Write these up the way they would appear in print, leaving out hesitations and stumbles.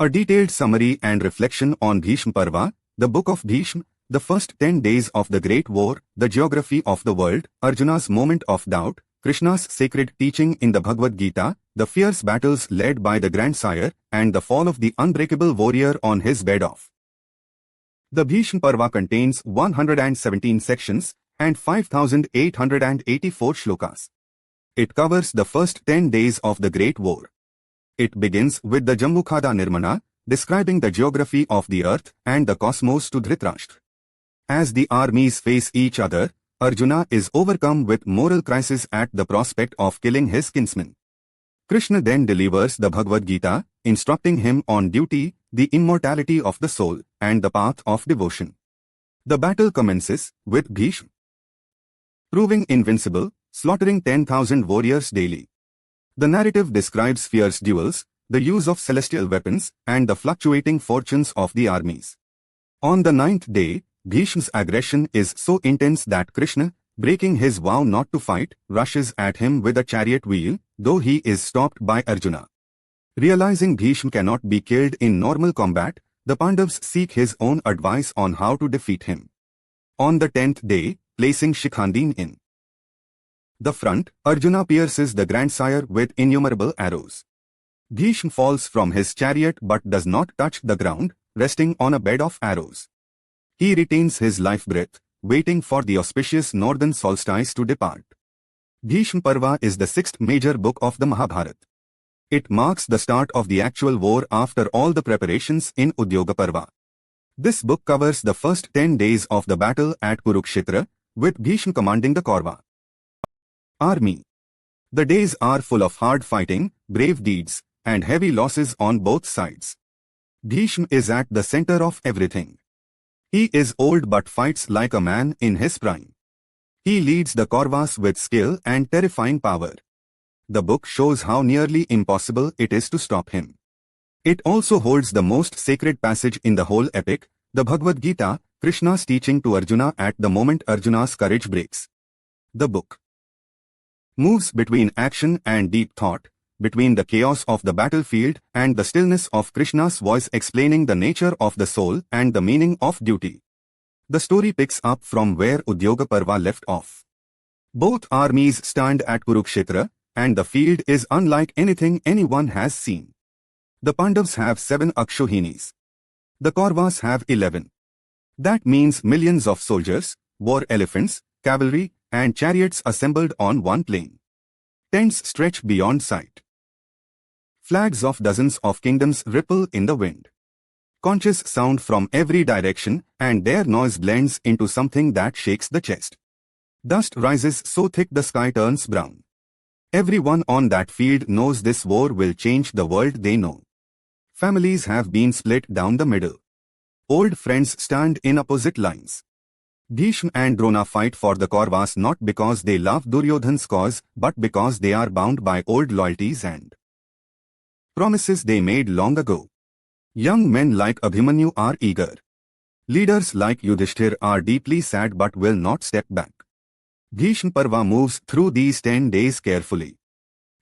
A detailed summary and reflection on Bhishma Parva, the Book of Bhishma, the first 10 days of the Great War, the geography of the world, Arjuna's moment of doubt, Krishna's sacred teaching in the Bhagavad Gita, the fierce battles led by the grandsire, and the fall of the unbreakable warrior on his bed of. The Bhishma Parva contains 117 sections and 5,884 slokas. It covers the first 10 days of the Great War. It begins with the Jamvu-khanda Nirmana, describing the geography of the earth and the cosmos to Dhritarashtra. As the armies face each other, Arjuna is overcome with moral crisis at the prospect of killing his kinsmen. Krishna then delivers the Bhagavad Gita, instructing him on duty, the immortality of the soul, and the path of devotion. The battle commences with Bhishma proving invincible, slaughtering 10,000 warriors daily. The narrative describes fierce duels, the use of celestial weapons, and the fluctuating fortunes of the armies. On the 9th day, Bhishma's aggression is so intense that Krishna, breaking his vow not to fight, rushes at him with a chariot wheel, though he is stopped by Arjuna. Realizing Bhishma cannot be killed in normal combat, the Pandavas seek his own advice on how to defeat him. On the 10th day, placing Shikhandin in the front, Arjuna pierces the grandsire with innumerable arrows. Bhishma falls from his chariot but does not touch the ground, resting on a bed of arrows. He retains his life breath, waiting for the auspicious northern solstice to depart. Bhishma Parva is the sixth major book of the Mahabharat. It marks the start of the actual war after all the preparations in Udyoga Parva. This book covers the first 10 days of the battle at Kurukshetra, with Bhishma commanding the Kaurava army. The days are full of hard fighting, brave deeds, and heavy losses on both sides. Bhishma is at the center of everything. He is old but fights like a man in his prime. He leads the Kauravas with skill and terrifying power. The book shows how nearly impossible it is to stop him. It also holds the most sacred passage in the whole epic, the Bhagavad Gita, Krishna's teaching to Arjuna at the moment Arjuna's courage breaks. The book moves between action and deep thought, between the chaos of the battlefield and the stillness of Krishna's voice explaining the nature of the soul and the meaning of duty. The story picks up from where Udyoga Parva left off. Both armies stand at Kurukshetra, and the field is unlike anything anyone has seen. The Pandavas have 7 Akshohinis. The Kauravas have 11. That means millions of soldiers, war elephants, cavalry, and chariots assembled on one plain. Tents stretch beyond sight. Flags of dozens of kingdoms ripple in the wind. Conches sound from every direction, and their noise blends into something that shakes the chest. Dust rises so thick the sky turns brown. Everyone on that field knows this war will change the world they know. Families have been split down the middle. Old friends stand in opposite lines. Bhishma and Drona fight for the Kauravas not because they love Duryodhana's cause, but because they are bound by old loyalties and promises they made long ago. Young men like Abhimanyu are eager. Leaders like Yudhishthir are deeply sad but will not step back. Bhishma Parva moves through these 10 days carefully.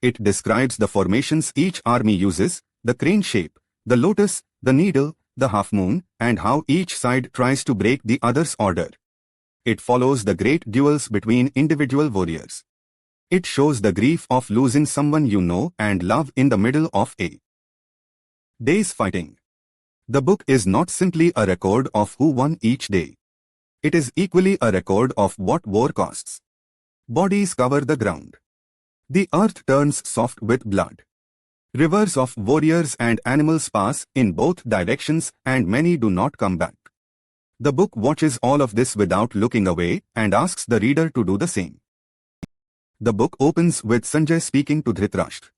It describes the formations each army uses, the crane shape, the lotus, the needle, the half moon, and how each side tries to break the other's order. It follows the great duels between individual warriors. It shows the grief of losing someone you know and love in the middle of a day's fighting. The book is not simply a record of who won each day. It is equally a record of what war costs. Bodies cover the ground. The earth turns soft with blood. Rivers of warriors and animals pass in both directions, and many do not come back. The book watches all of this without looking away and asks the reader to do the same. The book opens with Sanjay speaking to Dhritarashtra.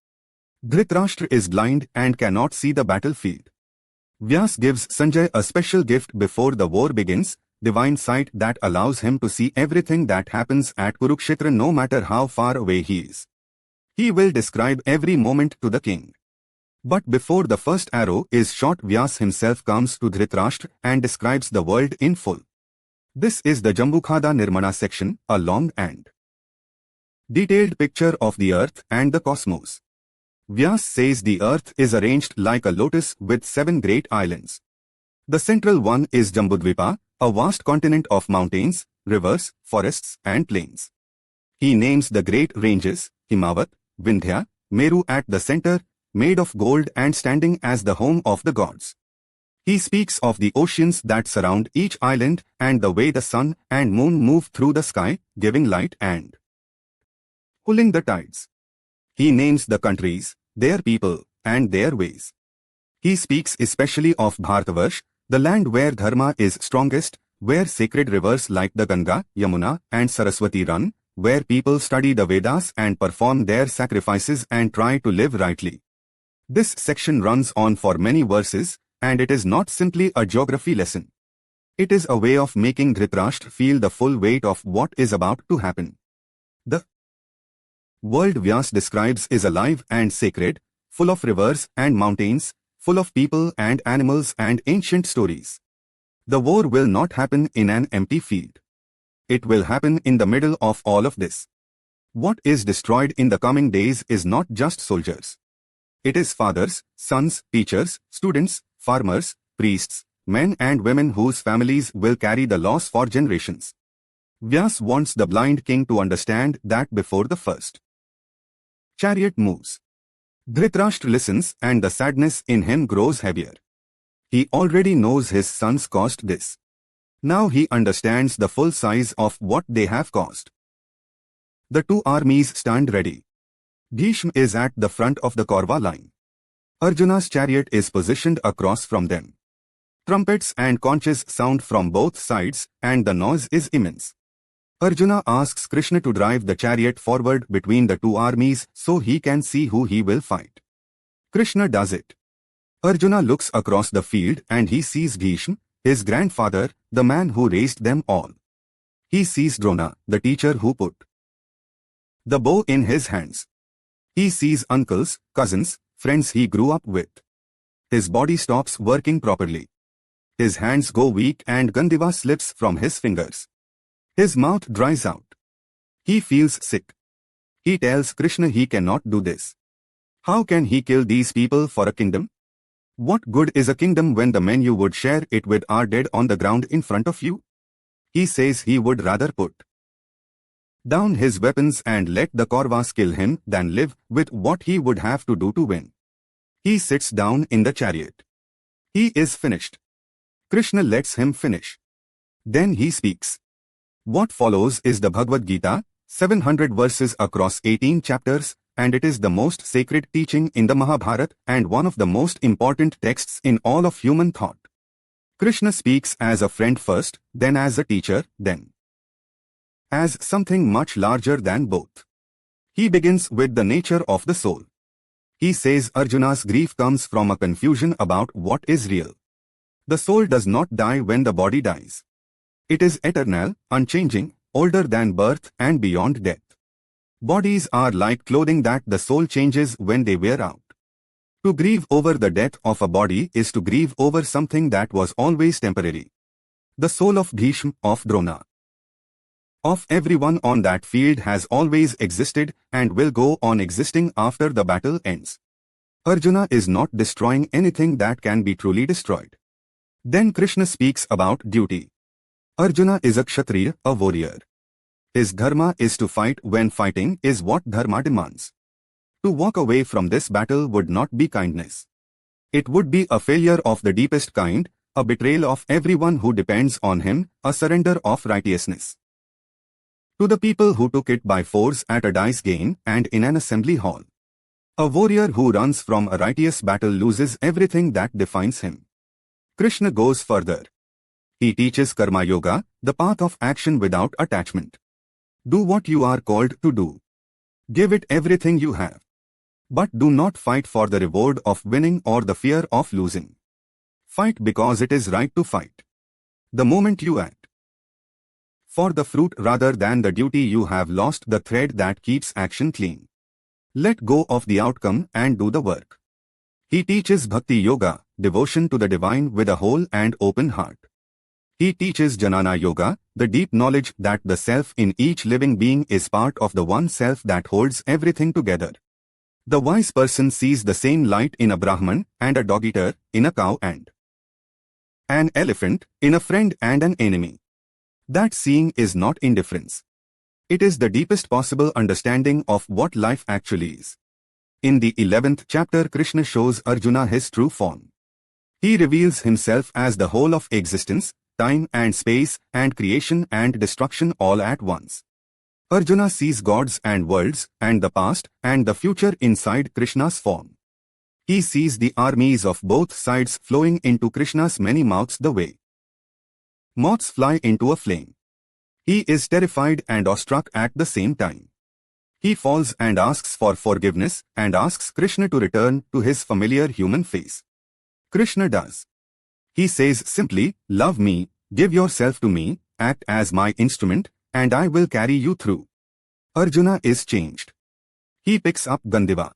Dhritarashtra is blind and cannot see the battlefield. Vyas gives Sanjay a special gift before the war begins, divine sight that allows him to see everything that happens at Kurukshetra no matter how far away he is. He will describe every moment to the king. But before the first arrow is shot, Vyas himself comes to Dhritarashtra and describes the world in full. This is the Jamvu-khanda Nirmana section, a long and detailed picture of the earth and the cosmos. Vyas says the earth is arranged like a lotus with 7 great islands. The central one is Jambu-dvipa, a vast continent of mountains, rivers, forests and plains. He names the great ranges, Himavat, Vindhya, Meru at the center, made of gold and standing as the home of the gods. He speaks of the oceans that surround each island and the way the sun and moon move through the sky, giving light and pulling the tides. He names the countries, their people, and their ways. He speaks especially of Bharatavarsha, the land where Dharma is strongest, where sacred rivers like the Ganga, Yamuna, and Saraswati run, where people study the Vedas and perform their sacrifices and try to live rightly. This section runs on for many verses, and it is not simply a geography lesson. It is a way of making Dhritarashtra feel the full weight of what is about to happen. The world Vyas describes is alive and sacred, full of rivers and mountains, full of people and animals and ancient stories. The war will not happen in an empty field. It will happen in the middle of all of this. What is destroyed in the coming days is not just soldiers. It is fathers, sons, teachers, students, farmers, priests, men and women whose families will carry the loss for generations. Vyas wants the blind king to understand that before the first chariot moves, Dhritarashtra listens and the sadness in him grows heavier. He already knows his sons caused this. Now he understands the full size of what they have caused. The two armies stand ready. Bhishma is at the front of the Kaurava line. Arjuna's chariot is positioned across from them. Trumpets and conches sound from both sides and the noise is immense. Arjuna asks Krishna to drive the chariot forward between the two armies so he can see who he will fight. Krishna does it. Arjuna looks across the field and he sees Bhishma, his grandfather, the man who raised them all. He sees Drona, the teacher who put the bow in his hands. He sees uncles, cousins, friends he grew up with. His body stops working properly. His hands go weak and Gandiva slips from his fingers. His mouth dries out. He feels sick. He tells Krishna he cannot do this. How can he kill these people for a kingdom? What good is a kingdom when the men you would share it with are dead on the ground in front of you? He says he would rather put down his weapons and let the Kauravas kill him than live with what he would have to do to win. He sits down in the chariot. He is finished. Krishna lets him finish. Then he speaks. What follows is the Bhagavad Gita, 700 verses across 18 chapters, and it is the most sacred teaching in the Mahabharat and one of the most important texts in all of human thought. Krishna speaks as a friend first, then as a teacher, then as something much larger than both. He begins with the nature of the soul. He says Arjuna's grief comes from a confusion about what is real. The soul does not die when the body dies. It is eternal, unchanging, older than birth and beyond death. Bodies are like clothing that the soul changes when they wear out. To grieve over the death of a body is to grieve over something that was always temporary. The soul of Bhishma, of Drona, of everyone on that field has always existed and will go on existing after the battle ends. Arjuna is not destroying anything that can be truly destroyed. Then Krishna speaks about duty. Arjuna is a Kshatriya, a warrior. His dharma is to fight when fighting is what dharma demands. To walk away from this battle would not be kindness. It would be a failure of the deepest kind, a betrayal of everyone who depends on him, a surrender of righteousness. To the people who took it by force at a dice game and in an assembly hall. A warrior who runs from a righteous battle loses everything that defines him. Krishna goes further. He teaches karma yoga, the path of action without attachment. Do what you are called to do. Give it everything you have. But do not fight for the reward of winning or the fear of losing. Fight because it is right to fight. The moment you act for the fruit rather than the duty, you have lost the thread that keeps action clean. Let go of the outcome and do the work. He teaches bhakti yoga, devotion to the divine with a whole and open heart. He teaches Jnana Yoga, the deep knowledge that the self in each living being is part of the one self that holds everything together. The wise person sees the same light in a Brahman and a dog-eater, in a cow and an elephant, in a friend and an enemy. That seeing is not indifference. It is the deepest possible understanding of what life actually is. In the 11th chapter, Krishna shows Arjuna his true form. He reveals himself as the whole of existence, time and space, and creation and destruction all at once. Arjuna sees gods and worlds, and the past and the future inside Krishna's form. He sees the armies of both sides flowing into Krishna's many mouths the way moths fly into a flame. He is terrified and awestruck at the same time. He falls and asks for forgiveness and asks Krishna to return to his familiar human face. Krishna does. He says simply, "Love me, give yourself to me, act as my instrument, and I will carry you through." Arjuna is changed. He picks up Gandiva.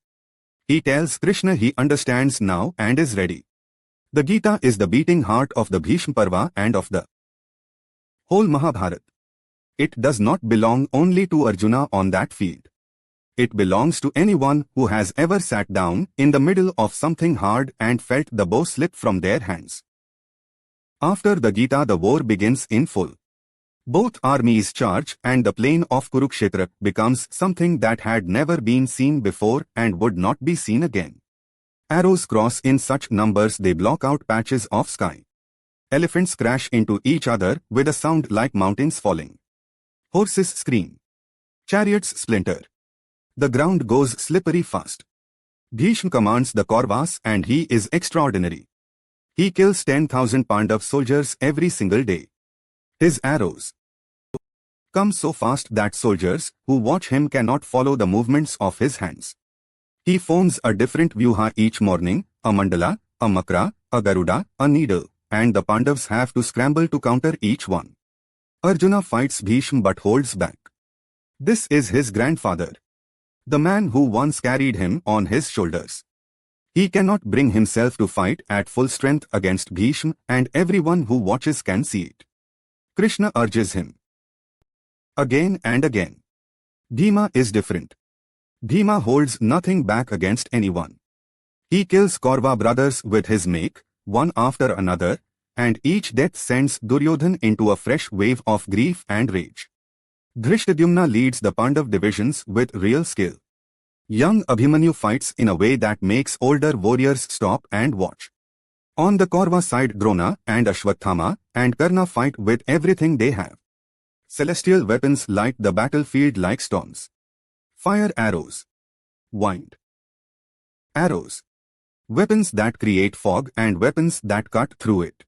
He tells Krishna he understands now and is ready. The Gita is the beating heart of the Bhishma Parva and of the whole Mahabharat. It does not belong only to Arjuna on that field. It belongs to anyone who has ever sat down in the middle of something hard and felt the bow slip from their hands. After the Gita, the war begins in full. Both armies charge and the plain of Kurukshetra becomes something that had never been seen before and would not be seen again. Arrows cross in such numbers they block out patches of sky. Elephants crash into each other with a sound like mountains falling. Horses scream. Chariots splinter. The ground goes slippery fast. Bhishma commands the Kauravas and he is extraordinary. He kills 10,000 Pandav soldiers every single day. His arrows come so fast that soldiers who watch him cannot follow the movements of his hands. He forms a different vyuha each morning, a mandala, a makra, a garuda, a needle, and the Pandavas have to scramble to counter each one. Arjuna fights Bhishma but holds back. This is his grandfather, the man who once carried him on his shoulders. He cannot bring himself to fight at full strength against Bhishma, and everyone who watches can see it. Krishna urges him again and again. Bhima is different. Bhima holds nothing back against anyone. He kills Kaurava brothers with his make, one after another, and each death sends Duryodhan into a fresh wave of grief and rage. Dhritarashtra leads the Pandav divisions with real skill. Young Abhimanyu fights in a way that makes older warriors stop and watch. On the Kaurava side, Drona and Ashwathama and Karna fight with everything they have. Celestial weapons light the battlefield like storms. Fire arrows. Wind arrows. Weapons that create fog and weapons that cut through it.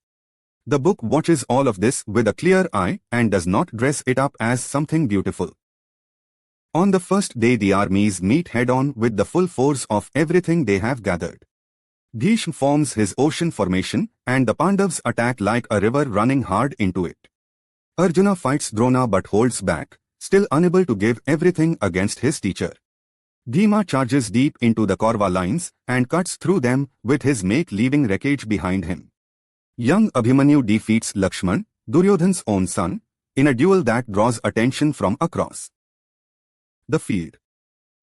The book watches all of this with a clear eye and does not dress it up as something beautiful. On the first day, the armies meet head-on with the full force of everything they have gathered. Bhishma forms his ocean formation, and the Pandavas attack like a river running hard into it. Arjuna fights Drona but holds back, still unable to give everything against his teacher. Bhima charges deep into the Kaurava lines and cuts through them with his make, leaving wreckage behind him. Young Abhimanyu defeats Lakshman, Duryodhan's own son, in a duel that draws attention from across the field.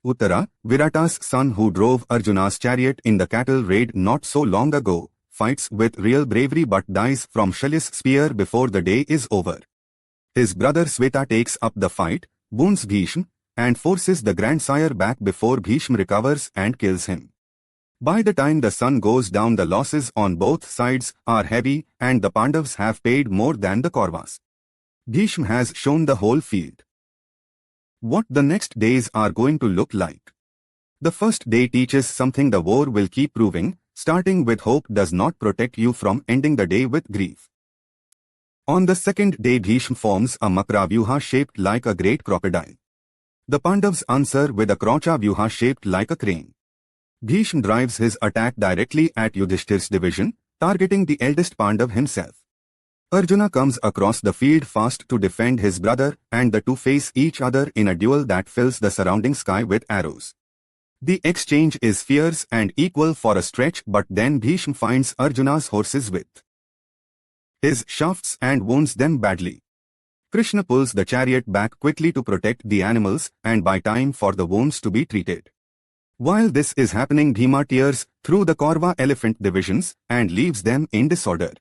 Uttara, Virata's son who drove Arjuna's chariot in the cattle raid not so long ago, fights with real bravery but dies from Shaly's spear before the day is over. His brother Sweta takes up the fight, wounds Bhishma, and forces the grandsire back before Bhishma recovers and kills him. By the time the sun goes down, the losses on both sides are heavy and the Pandavas have paid more than the Kauravas. Bhishma has shown the whole field what the next days are going to look like. The first day teaches something the war will keep proving. Starting with hope does not protect you from ending the day with grief. On the second day, Bhishma forms a makra vyuha shaped like a great crocodile. The Pandavas answer with a krocha vyuha shaped like a crane. Bhishma drives his attack directly at Yudhishthir's division, targeting the eldest Pandav himself. Arjuna comes across the field fast to defend his brother, and the two face each other in a duel that fills the surrounding sky with arrows. The exchange is fierce and equal for a stretch, but then Bhishma finds Arjuna's horses with his shafts and wounds them badly. Krishna pulls the chariot back quickly to protect the animals and buy time for the wounds to be treated. While this is happening, Bhima tears through the Kaurava elephant divisions and leaves them in disorder.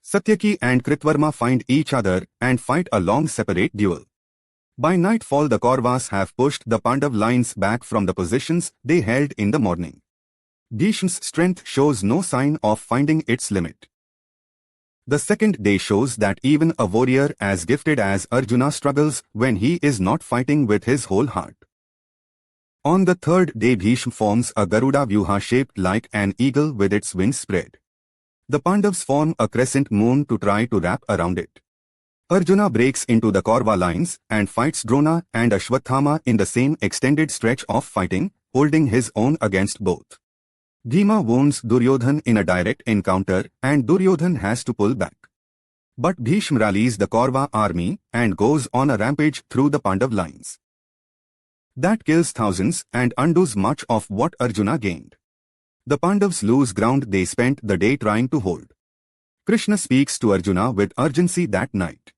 Satyaki and Kritvarma find each other and fight a long separate duel. By nightfall, the Kauravas have pushed the Pandav lines back from the positions they held in the morning. Bhishma's strength shows no sign of finding its limit. The second day shows that even a warrior as gifted as Arjuna struggles when he is not fighting with his whole heart. On the third day, Bhishma forms a Garuda Vyuha shaped like an eagle with its wings spread. The Pandavas form a crescent moon to try to wrap around it. Arjuna breaks into the Kaurava lines and fights Drona and Ashwathama in the same extended stretch of fighting, holding his own against both. Bhima wounds Duryodhan in a direct encounter and Duryodhan has to pull back. But Bhishma rallies the Kaurava army and goes on a rampage through the Pandav lines. That kills thousands and undoes much of what Arjuna gained. The Pandavas lose ground they spent the day trying to hold. Krishna speaks to Arjuna with urgency that night.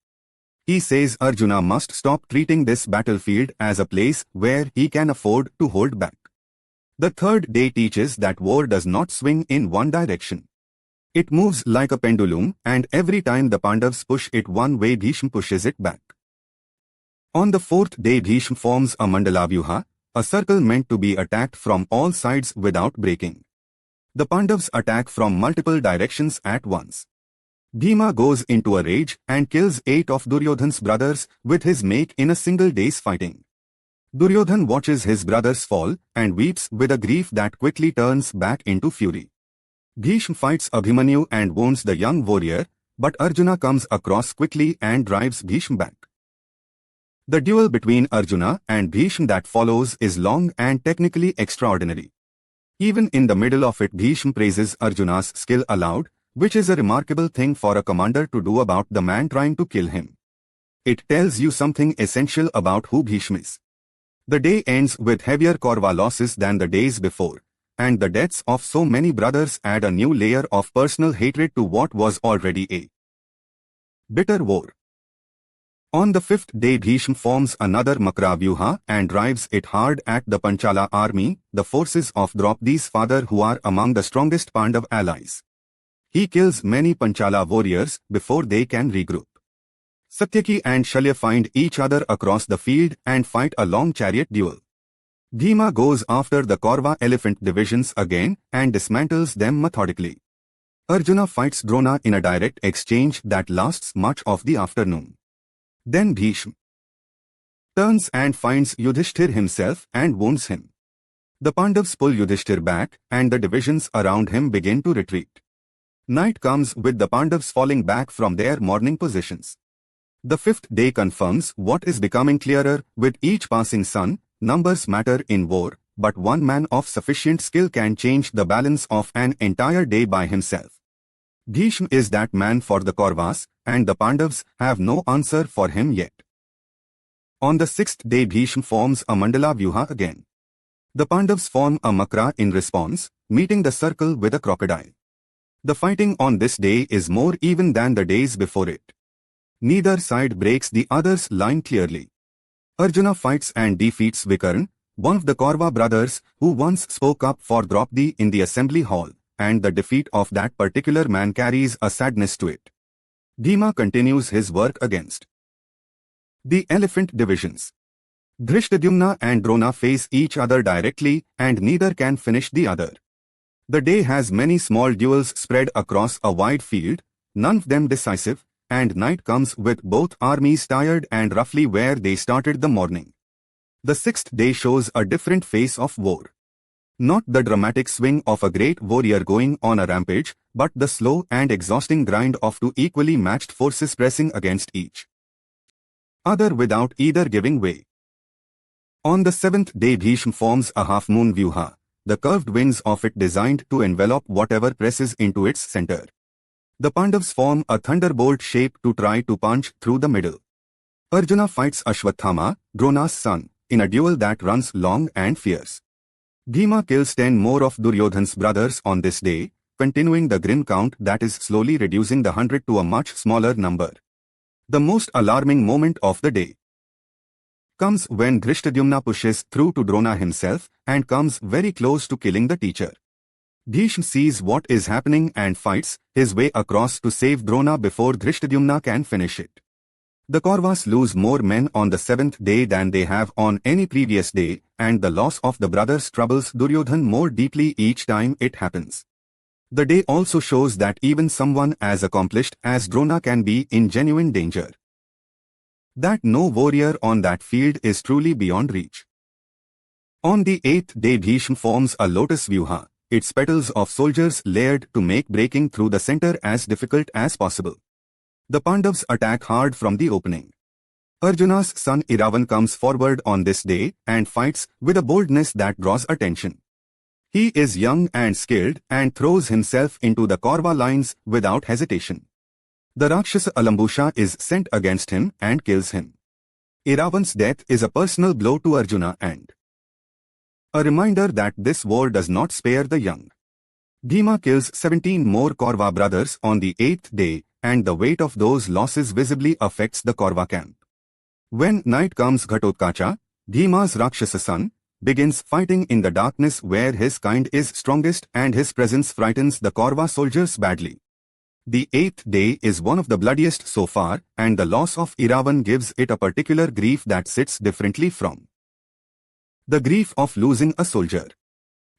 He says Arjuna must stop treating this battlefield as a place where he can afford to hold back. The third day teaches that war does not swing in one direction. It moves like a pendulum, and every time the Pandavas push it one way, Bhishma pushes it back. On the fourth day, Bhishma forms a Mandala Vyuha, a circle meant to be attacked from all sides without breaking. The Pandavas attack from multiple directions at once. Bhima goes into a rage and kills 8 of Duryodhan's brothers with his make in a single day's fighting. Duryodhan watches his brothers fall and weeps with a grief that quickly turns back into fury. Bhishma fights Abhimanyu and wounds the young warrior, but Arjuna comes across quickly and drives Bhishma back. The duel between Arjuna and Bhishma that follows is long and technically extraordinary. Even in the middle of it, Bhishma praises Arjuna's skill aloud, which is a remarkable thing for a commander to do about the man trying to kill him. It tells you something essential about who Bhishma is. The day ends with heavier Kaurava losses than the days before, and the deaths of so many brothers add a new layer of personal hatred to what was already a bitter war. On the fifth day, Bhishma forms another Makra Vyuha and drives it hard at the Panchala army, the forces of Draupadi's father, who are among the strongest Pandav allies. He kills many Panchala warriors before they can regroup. Satyaki and Shalya find each other across the field and fight a long chariot duel. Bhima goes after the Kaurava elephant divisions again and dismantles them methodically. Arjuna fights Drona in a direct exchange that lasts much of the afternoon. Then Bhishma turns and finds Yudhishthir himself and wounds him. The Pandavas pull Yudhishthir back and the divisions around him begin to retreat. Night comes with the Pandavas falling back from their morning positions. The fifth day confirms what is becoming clearer with each passing sun: numbers matter in war, but one man of sufficient skill can change the balance of an entire day by himself. Bhishma is that man for the Kauravas, and the Pandavas have no answer for him yet. On the sixth day, Bhishma forms a Mandala Vyuha again. The Pandavas form a Makra in response, meeting the circle with a crocodile. The fighting on this day is more even than the days before it. Neither side breaks the other's line clearly. Arjuna fights and defeats Vikarna, one of the Kaurava brothers who once spoke up for Draupadi in the assembly hall, and the defeat of that particular man carries a sadness to it. Bhima continues his work against the elephant divisions. Dhritarashtra and Drona face each other directly and neither can finish the other. The day has many small duels spread across a wide field, none of them decisive, and night comes with both armies tired and roughly where they started the morning. The sixth day shows a different phase of war. Not the dramatic swing of a great warrior going on a rampage, but the slow and exhausting grind of two equally matched forces pressing against each other without either giving way. On the seventh day, Bhishma forms a half-moon Vyuha, the curved wings of it designed to envelop whatever presses into its center. The Pandavas form a thunderbolt shape to try to punch through the middle. Arjuna fights Ashwathama, Drona's son, in a duel that runs long and fierce. Bhima kills 10 more of Duryodhan's brothers on this day, continuing the grim count that is slowly reducing the 100 to a much smaller number. The most alarming moment of the day comes when Dhritarashtra pushes through to Drona himself and comes very close to killing the teacher. Bhishma sees what is happening and fights his way across to save Drona before Dhritarashtra can finish it. The Kauravas lose more men on the 7th day than they have on any previous day, and the loss of the brothers troubles Duryodhan more deeply each time it happens. The day also shows that even someone as accomplished as Drona can be in genuine danger. That no warrior on that field is truly beyond reach. On the 8th day Bhishma forms a lotus vyuha, its petals of soldiers layered to make breaking through the center as difficult as possible. The Pandavas attack hard from the opening. Arjuna's son Iravan comes forward on this day and fights with a boldness that draws attention. He is young and skilled and throws himself into the Kaurava lines without hesitation. The Rakshasa Alambusha is sent against him and kills him. Iravan's death is a personal blow to Arjuna and a reminder that this war does not spare the young. Bhima kills 17 more Kaurava brothers on the 8th day, and the weight of those losses visibly affects the Kaurava camp. When night comes, Ghatotkacha, Bhima's Rakshasa son, begins fighting in the darkness where his kind is strongest, and his presence frightens the Kaurava soldiers badly. The 8th day is one of the bloodiest so far, and the loss of Iravan gives it a particular grief that sits differently from the grief of losing a soldier.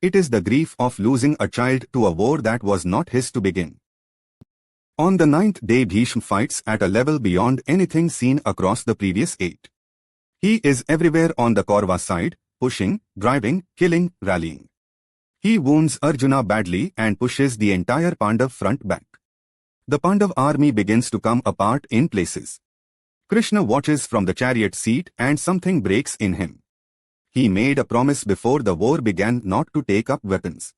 It is the grief of losing a child to a war that was not his to begin. On the 9th day Bhishma fights at a level beyond anything seen across the previous 8. He is everywhere on the Kaurava side, pushing, driving, killing, rallying. He wounds Arjuna badly and pushes the entire Pandav front back. The Pandav army begins to come apart in places. Krishna watches from the chariot seat and something breaks in him. He made a promise before the war began not to take up weapons.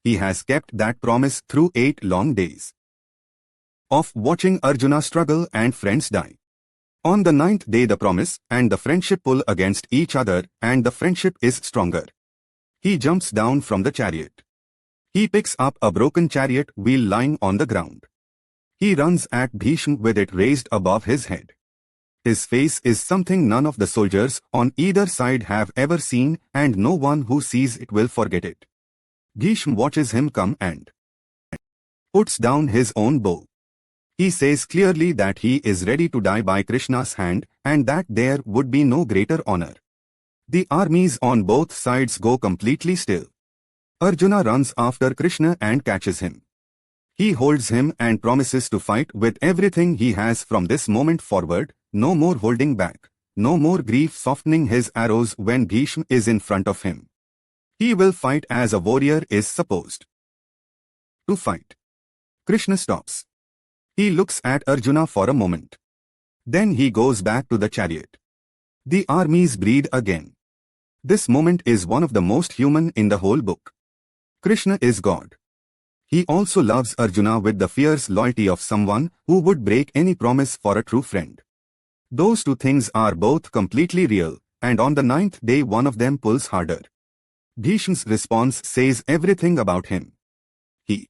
He has kept that promise through 8 long days of watching Arjuna struggle and friends die. On the 9th day the promise and the friendship pull against each other, and the friendship is stronger. He jumps down from the chariot. He picks up a broken chariot wheel lying on the ground. He runs at Bhishma with it raised above his head. His face is something none of the soldiers on either side have ever seen, and no one who sees it will forget it. Bhishma watches him come and puts down his own bow. He says clearly that he is ready to die by Krishna's hand, and that there would be no greater honor. The armies on both sides go completely still. Arjuna runs after Krishna and catches him. He holds him and promises to fight with everything he has from this moment forward, no more holding back, no more grief softening his arrows when Bhishma is in front of him. He will fight as a warrior is supposed to fight. Krishna stops. He looks at Arjuna for a moment. Then he goes back to the chariot. The armies breathe again. This moment is one of the most human in the whole book. Krishna is God. He also loves Arjuna with the fierce loyalty of someone who would break any promise for a true friend. Those two things are both completely real, and on the 9th day one of them pulls harder. Bhishma's response says everything about him. He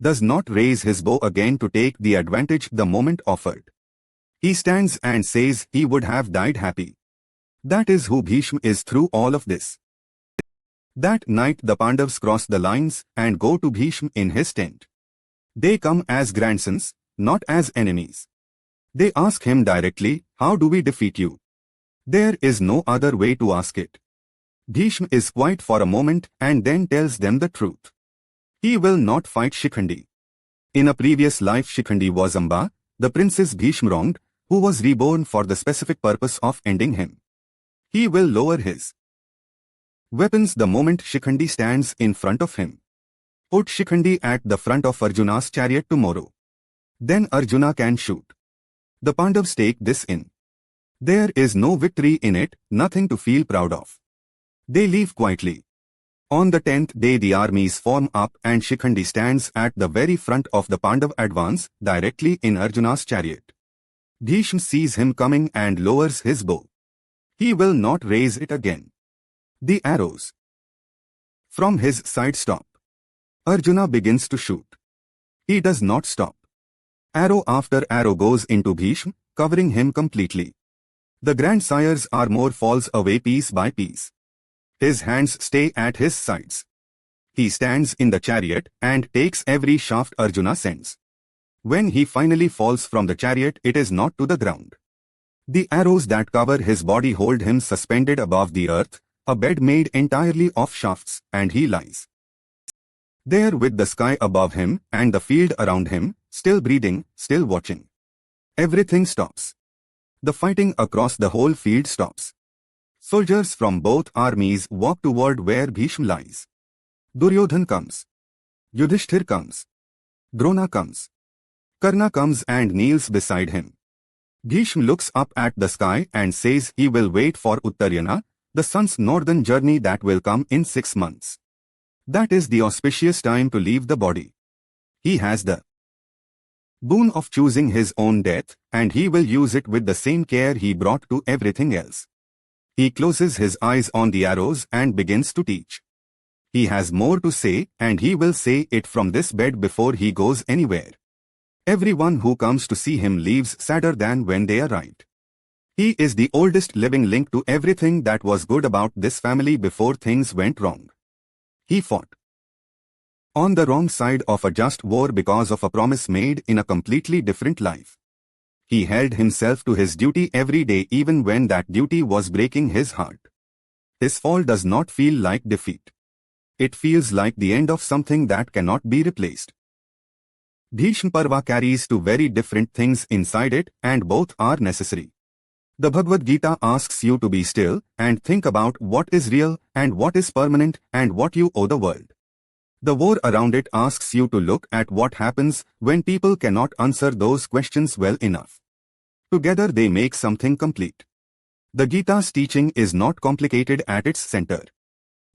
does not raise his bow again to take the advantage the moment offered. He stands and says he would have died happy. That is who Bhishma is through all of this. That night the Pandavas cross the lines and go to Bhishma in his tent. They come as grandsons, not as enemies. They ask him directly, "How do we defeat you?" There is no other way to ask it. Bhishma is quiet for a moment and then tells them the truth. He will not fight Shikhandi. In a previous life Shikhandi was Amba, the princess Bhishma wronged, who was reborn for the specific purpose of ending him. He will lower his weapons the moment Shikhandi stands in front of him. Put Shikhandi at the front of Arjuna's chariot tomorrow. Then Arjuna can shoot. The Pandavas take this in. There is no victory in it, nothing to feel proud of. They leave quietly. On the 10th day the armies form up and Shikhandi stands at the very front of the Pandav advance, directly in Arjuna's chariot. Bhishma sees him coming and lowers his bow. He will not raise it again. The arrows from his side stop. Arjuna begins to shoot. He does not stop. Arrow after arrow goes into Bhishma, covering him completely. The grandsires armor falls away piece by piece. His hands stay at his sides. He stands in the chariot and takes every shaft Arjuna sends. When he finally falls from the chariot, it is not to the ground. The arrows that cover his body hold him suspended above the earth, a bed made entirely of shafts, and he lies there with the sky above him and the field around him, still breathing, still watching. Everything stops. The fighting across the whole field stops. Soldiers from both armies walk toward where Bhishma lies. Duryodhan comes. Yudhishthir comes. Drona comes. Karna comes and kneels beside him. Bhishma looks up at the sky and says he will wait for Uttarayana, the sun's northern journey that will come in 6 months. That is the auspicious time to leave the body. He has the boon of choosing his own death, and he will use it with the same care he brought to everything else. He closes his eyes on the arrows and begins to teach. He has more to say, and he will say it from this bed before he goes anywhere. Everyone who comes to see him leaves sadder than when they arrived. He is the oldest living link to everything that was good about this family before things went wrong. He fought on the wrong side of a just war because of a promise made in a completely different life. He held himself to his duty every day even when that duty was breaking his heart. His fall does not feel like defeat. It feels like the end of something that cannot be replaced. Bhishma Parva carries two very different things inside it, and both are necessary. The Bhagavad Gita asks you to be still and think about what is real and what is permanent and what you owe the world. The war around it asks you to look at what happens when people cannot answer those questions well enough. Together they make something complete. The Gita's teaching is not complicated at its center.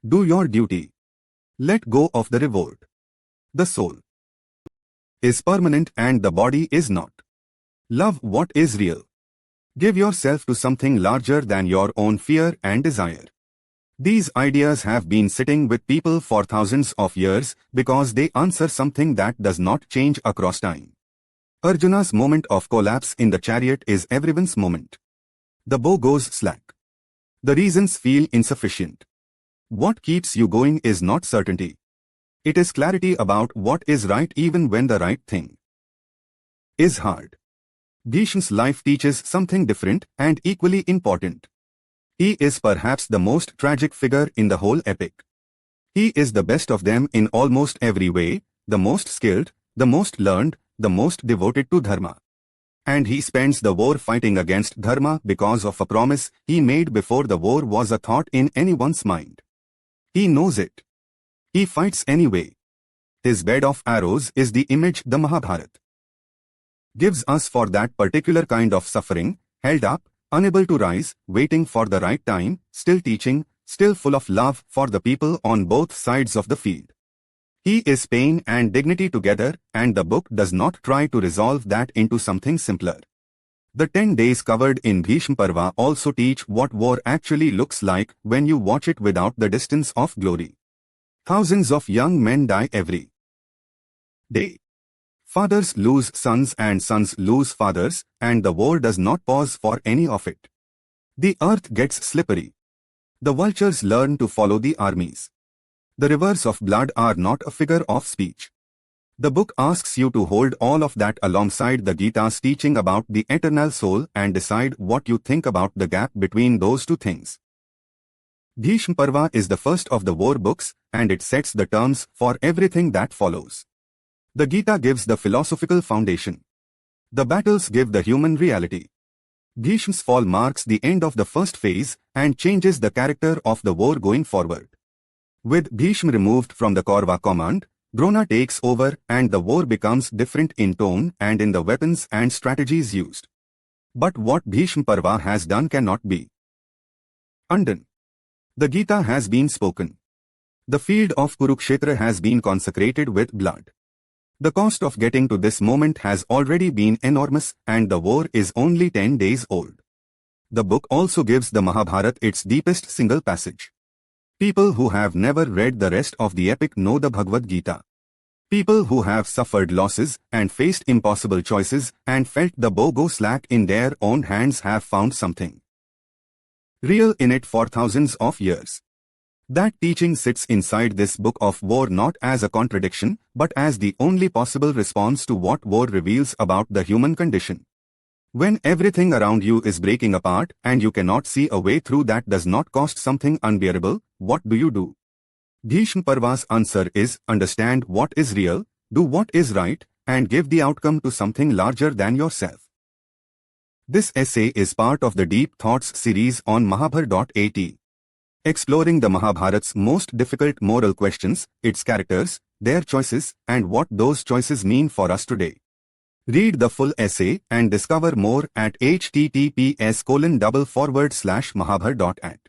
Do your duty. Let go of the reward. The soul is permanent and the body is not. Love what is real. Give yourself to something larger than your own fear and desire. These ideas have been sitting with people for thousands of years because they answer something that does not change across time. Arjuna's moment of collapse in the chariot is everyone's moment. The bow goes slack. The reasons feel insufficient. What keeps you going is not certainty. It is clarity about what is right even when the right thing is hard. Bhishma's life teaches something different and equally important. He is perhaps the most tragic figure in the whole epic. He is the best of them in almost every way, the most skilled, the most learned, the most devoted to Dharma. And he spends the war fighting against Dharma because of a promise he made before the war was a thought in anyone's mind. He knows it. He fights anyway. His bed of arrows is the image the Mahabharat gives us for that particular kind of suffering, held up, unable to rise, waiting for the right time, still teaching, still full of love for the people on both sides of the field. He is pain and dignity together, and the book does not try to resolve that into something simpler. The 10 days covered in Bhishma Parva also teach what war actually looks like when you watch it without the distance of glory. Thousands of young men die every day. Fathers lose sons and sons lose fathers, and the war does not pause for any of it. The earth gets slippery. The vultures learn to follow the armies. The rivers of blood are not a figure of speech. The book asks you to hold all of that alongside the Gita's teaching about the eternal soul and decide what you think about the gap between those two things. Bhishma Parva is the first of the war books, and it sets the terms for everything that follows. The Gita gives the philosophical foundation. The battles give the human reality. Bhishma's fall marks the end of the first phase and changes the character of the war going forward. With Bhishma removed from the Kaurava command, Drona takes over and the war becomes different in tone and in the weapons and strategies used. But what Bhishma Parva has done cannot be undone. The Gita has been spoken. The field of Kurukshetra has been consecrated with blood. The cost of getting to this moment has already been enormous, and the war is only 10 days old. The book also gives the Mahabharat its deepest single passage. People who have never read the rest of the epic know the Bhagavad Gita. People who have suffered losses and faced impossible choices and felt the bow go slack in their own hands have found something. real in it for thousands of years. That teaching sits inside this book of war not as a contradiction, but as the only possible response to what war reveals about the human condition. When everything around you is breaking apart and you cannot see a way through that does not cost something unbearable, what do? Bhishma Parva's answer is, understand what is real, do what is right, and give the outcome to something larger than yourself. This essay is part of the Deep Thoughts series on Mahabharat. Exploring the Mahabharat's most difficult moral questions, its characters, their choices, and what those choices mean for us today. Read the full essay and discover more at https://mahabharat.at.